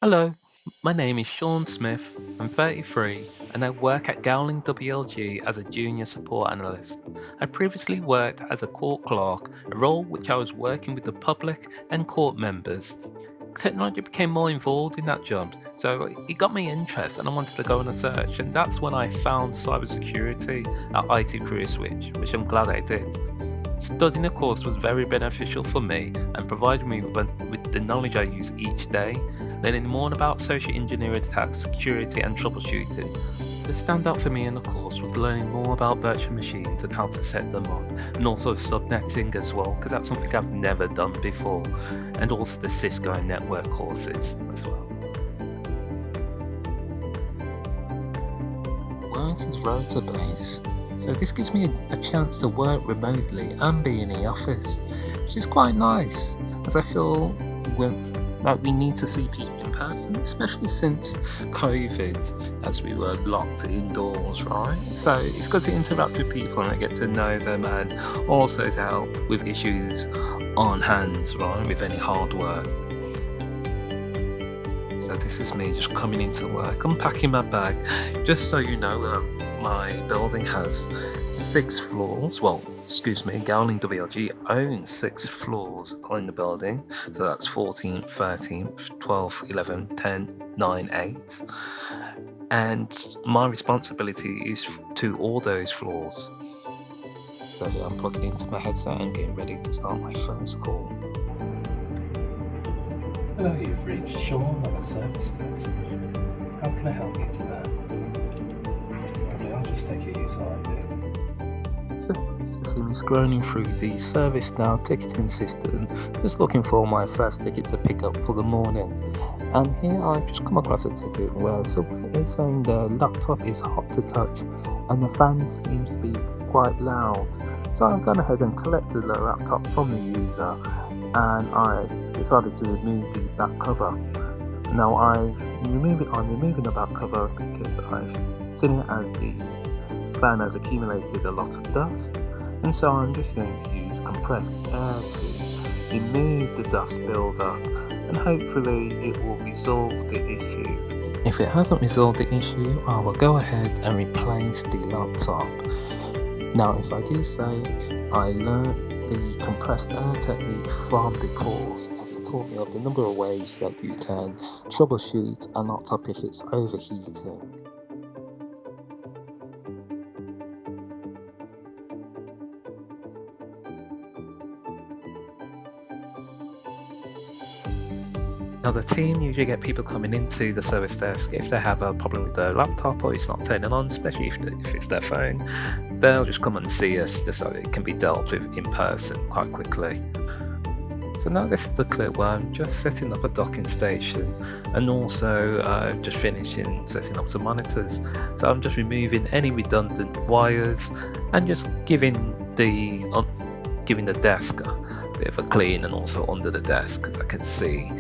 Hello, my name is Sean Smith. I'm 33 and I work at Gowling WLG as a junior support analyst. I previously worked as a court clerk, a role which I was working with the public and court members. Technology became more involved in that job, so it got me interested and I wanted to go on a search, and that's when I found cyber security at IT Career Switch, which I'm glad I did. Studying the course was very beneficial for me and provided me with the knowledge I use each day, learning more about social engineering attacks, security and troubleshooting. The standout for me in the course was learning more about virtual machines and how to set them up, and also subnetting as well, because that's something I've never done before, and also the Cisco and network courses as well. Work is rota based, so this gives me a chance to work remotely and be in the office, which is quite nice, as I feel like we need to see people in person, especially since COVID, as we were locked indoors, right? So it's good to interact with people and get to know them, and also to help with issues on hand, right, with any hard work. So this is me just coming into work, unpacking my bag. Just so you know, my building has 6 floors. Well, excuse me, Gowling WLG owns 6 floors in the building. So that's 14, 13, 12, 11, 10, 9, 8. And my responsibility is to all those floors. So I'm plugging into my headset and getting ready to start my first call. Hello, you've reached Sean at the service desk. How can I help you today? Okay, I'll just take your user ID. So you see me scrolling through the ServiceNow ticketing system, just looking for my first ticket to pick up for the morning. And here I've just come across a ticket where someone is saying the laptop is hot to touch and the fan seems to be quite loud. So I've gone ahead and collected the laptop from the user, and I've decided to remove the back cover. Now I'm removing the back cover because I've seen it as the fan has accumulated a lot of dust, and so I'm just going to use compressed air to remove the dust buildup, and hopefully it will resolve the issue. If it hasn't resolved the issue, I will go ahead and replace the laptop. Now, if I do say, I learned the compressed air technique from the course, as it taught me of the number of ways that you can troubleshoot a laptop if it's overheating. Now the team usually get people coming into the service desk if they have a problem with their laptop or it's not turning on, especially if it's their phone. They'll just come and see us just so it can be dealt with in person quite quickly. So now this is the clip where I'm just setting up a docking station and also just finishing setting up some monitors. So I'm just removing any redundant wires and just giving the desk a bit of a clean, and also under the desk, as I can see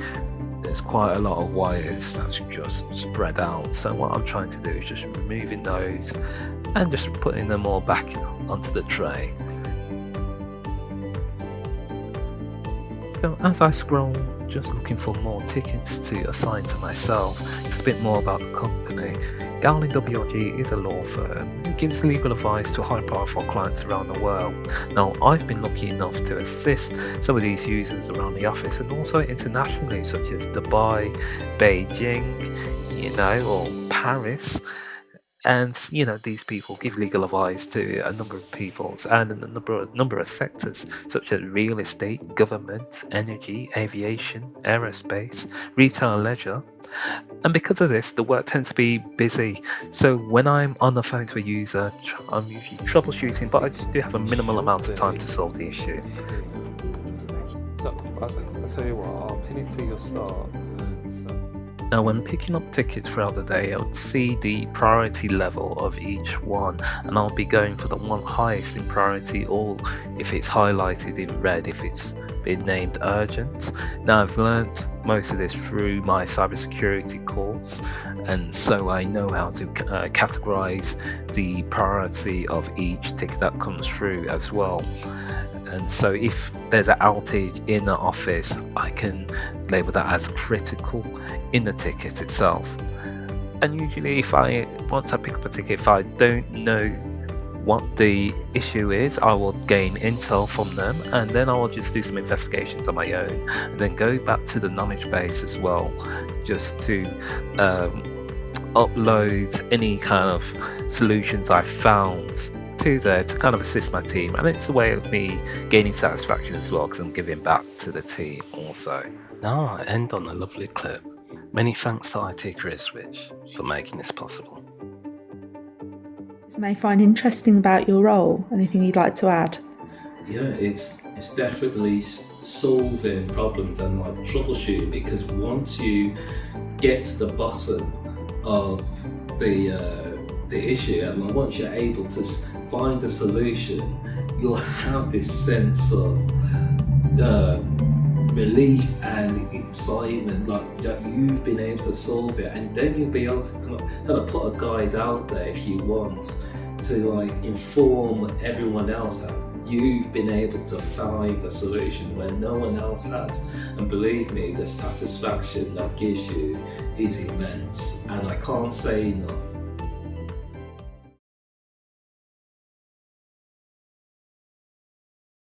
there's quite a lot of wires that's just spread out. So what I'm trying to do is just removing those and just putting them all back onto the tray. So as I scroll, just looking for more tickets to assign to myself, just a bit more about the company. Gowling WLG is a law firm who gives legal advice to high-profile clients around the world. Now, I've been lucky enough to assist some of these users around the office and also internationally, such as Dubai, Beijing, or Paris. And these people give legal advice to a number of people and a number of sectors, such as real estate, government, energy, aviation, aerospace, retail and leisure. And because of this, the work tends to be busy. So when I'm on the phone to a user, I'm usually troubleshooting, but I just do have a minimal amount of time to solve the issue. So I'll tell you what, I'll pin it to your start. Now, when picking up tickets throughout the day, I would see the priority level of each one, and I'll be going for the one highest in priority, or if it's highlighted in red, if it's been named urgent. Now I've learned most of this through my cybersecurity course, and so I know how to categorize the priority of each ticket that comes through as well. And so if there's an outage in the office, I can label that as critical in the ticket itself. And usually once I pick up a ticket, if I don't know what the issue is, I will gain intel from them, and then I will just do some investigations on my own, and then go back to the knowledge base as well, just to upload any kind of solutions I found to there to kind of assist my team. And it's a way of me gaining satisfaction as well, because I'm giving back to the team also. Now I end on a lovely clip. Many thanks to IT Career Switch for making this possible. You may find interesting about your role. Anything you'd like to add? Yeah, it's definitely solving problems and like troubleshooting, because once you get to the bottom of the issue, and once you're able to find a solution, you'll have this sense of relief and excitement, like that you've been able to solve it, and then you'll be able to kind of put a guide out there if you want to like inform everyone else that you've been able to find a solution when no one else has. And believe me, the satisfaction that gives you is immense, and I can't say enough